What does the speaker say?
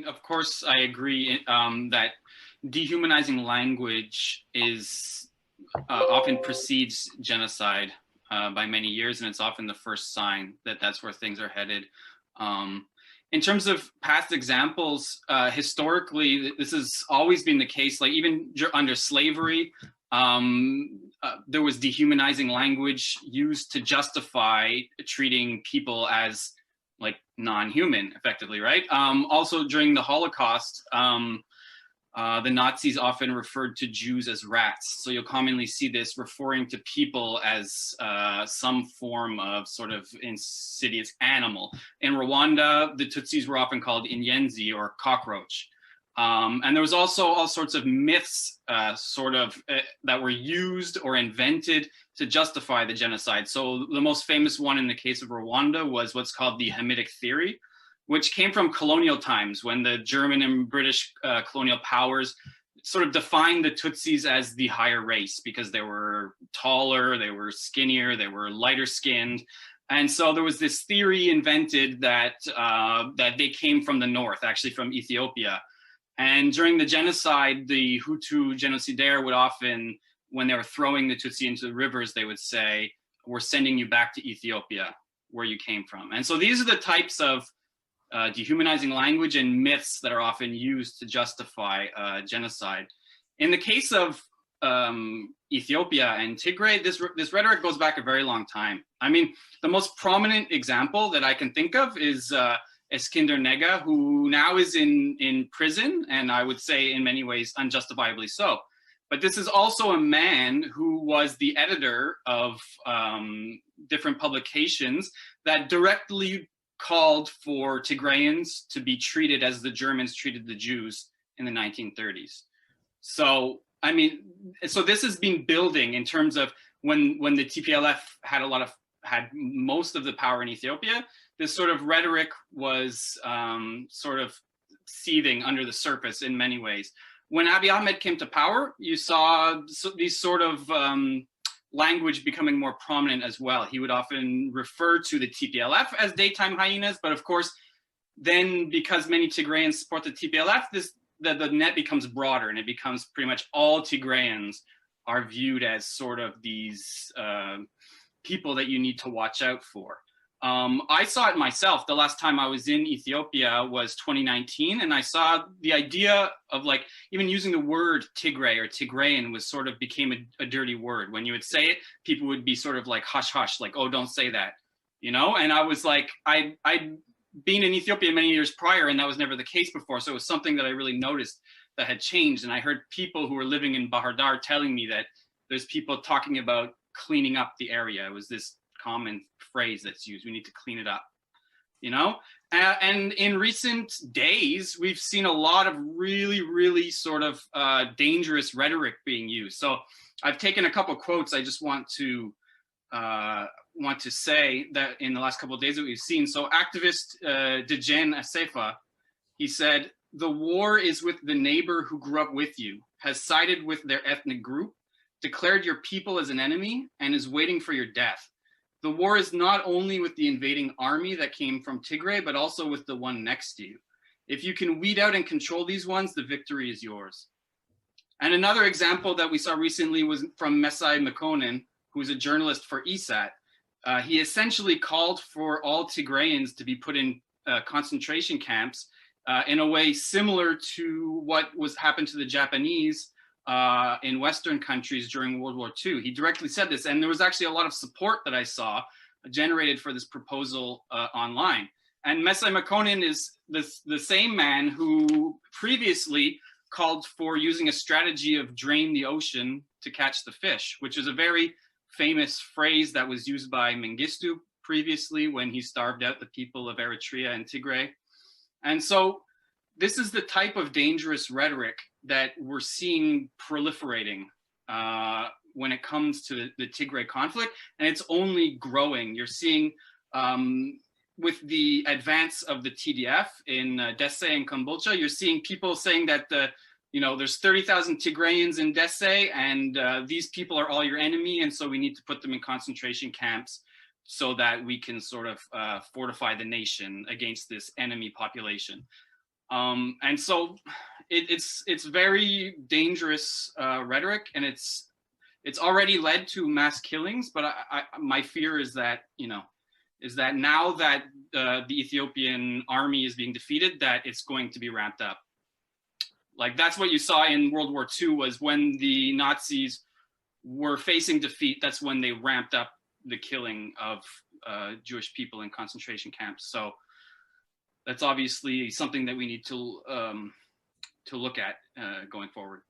mean, of course, I agree that dehumanizing language is often precedes genocide by many years, and it's often the first sign that that's where things are headed. Um, in terms of past examples, historically, this has always been the case. Like even under slavery, there was dehumanizing language used to justify treating people as like non-human, effectively, right? Also during the Holocaust, the Nazis often referred to Jews as rats. So you'll commonly see this referring to people as some form of sort of insidious animal. In Rwanda, the Tutsis were often called inyenzi or cockroach. And there was also all sorts of myths that were used or invented to justify the genocide. So the most famous one in the case of Rwanda was what's called the Hamitic theory, which came from colonial times when the German and British colonial powers sort of defined the Tutsis as the higher race because they were taller, they were skinnier, they were lighter skinned. And so there was this theory invented that they came from the north, actually from Ethiopia. And during the genocide, the Hutu genocidaire would often, when they were throwing the Tutsi into the rivers, they would say, "We're sending you back to Ethiopia, where you came from." And so these are the types of dehumanizing language and myths that are often used to justify genocide. In the case of Ethiopia and Tigray, this rhetoric goes back a very long time. I mean, the most prominent example that I can think of is Eskinder Nega, who now is in prison, and I would say in many ways unjustifiably so. But this is also a man who was the editor of different publications that directly called for Tigrayans to be treated as the Germans treated the Jews in the 1930s. So, I mean, so this has been building in terms of when the TPLF had most of the power in Ethiopia. This sort of rhetoric was sort of seething under the surface in many ways. When Abiy Ahmed came to power, you saw these sort of language becoming more prominent as well. He would often refer to the TPLF as daytime hyenas, but of course, then because many Tigrayans support the TPLF, the net becomes broader and it becomes pretty much all Tigrayans are viewed as sort of these people that you need to watch out for. I saw it myself. The last time I was in Ethiopia was 2019, and I saw the idea of like even using the word Tigray or Tigrayan was sort of became a dirty word. When you would say it, people would be sort of like hush hush, like, oh, don't say that, you know? And I was like, I'd been in Ethiopia many years prior, and that was never the case before. So it was something that I really noticed that had changed. And I heard people who were living in Bahir Dar telling me that there's people talking about cleaning up the area. It was this common phrase that's used. We need to clean it up, you know? And in recent days, we've seen a lot of really, really sort of dangerous rhetoric being used. So I've taken a couple quotes. I just want to say that in the last couple of days that we've seen. So activist Dejen Asefa, he said, "The war is with the neighbor who grew up with you, has sided with their ethnic group, declared your people as an enemy, and is waiting for your death. The war is not only with the invading army that came from Tigray, but also with the one next to you. If you can weed out and control these ones, the victory is yours." And another example that we saw recently was from Mesai Mekonnen, who is a journalist for ESAT. He essentially called for all Tigrayans to be put in concentration camps in a way similar to what happened to the Japanese in Western countries during World War II. He directly said this, and there was actually a lot of support that I saw generated for this proposal online. And Mesai Mekonnen is the same man who previously called for using a strategy of drain the ocean to catch the fish, which is a very famous phrase that was used by Mengistu previously when he starved out the people of Eritrea and Tigray. And so this is the type of dangerous rhetoric that we're seeing proliferating when it comes to the Tigray conflict, and it's only growing. You're seeing with the advance of the TDF in Desse and Kambolcha, you're seeing people saying that there's 30,000 Tigrayans in Desse, and these people are all your enemy, and so we need to put them in concentration camps so that we can sort of fortify the nation against this enemy population. And so it's very dangerous rhetoric, and it's already led to mass killings. But my fear is that, is that now that the Ethiopian army is being defeated, that it's going to be ramped up. Like that's what you saw in World War II, was when the Nazis were facing defeat, that's when they ramped up the killing of Jewish people in concentration camps. So that's obviously something that we need to look at going forward.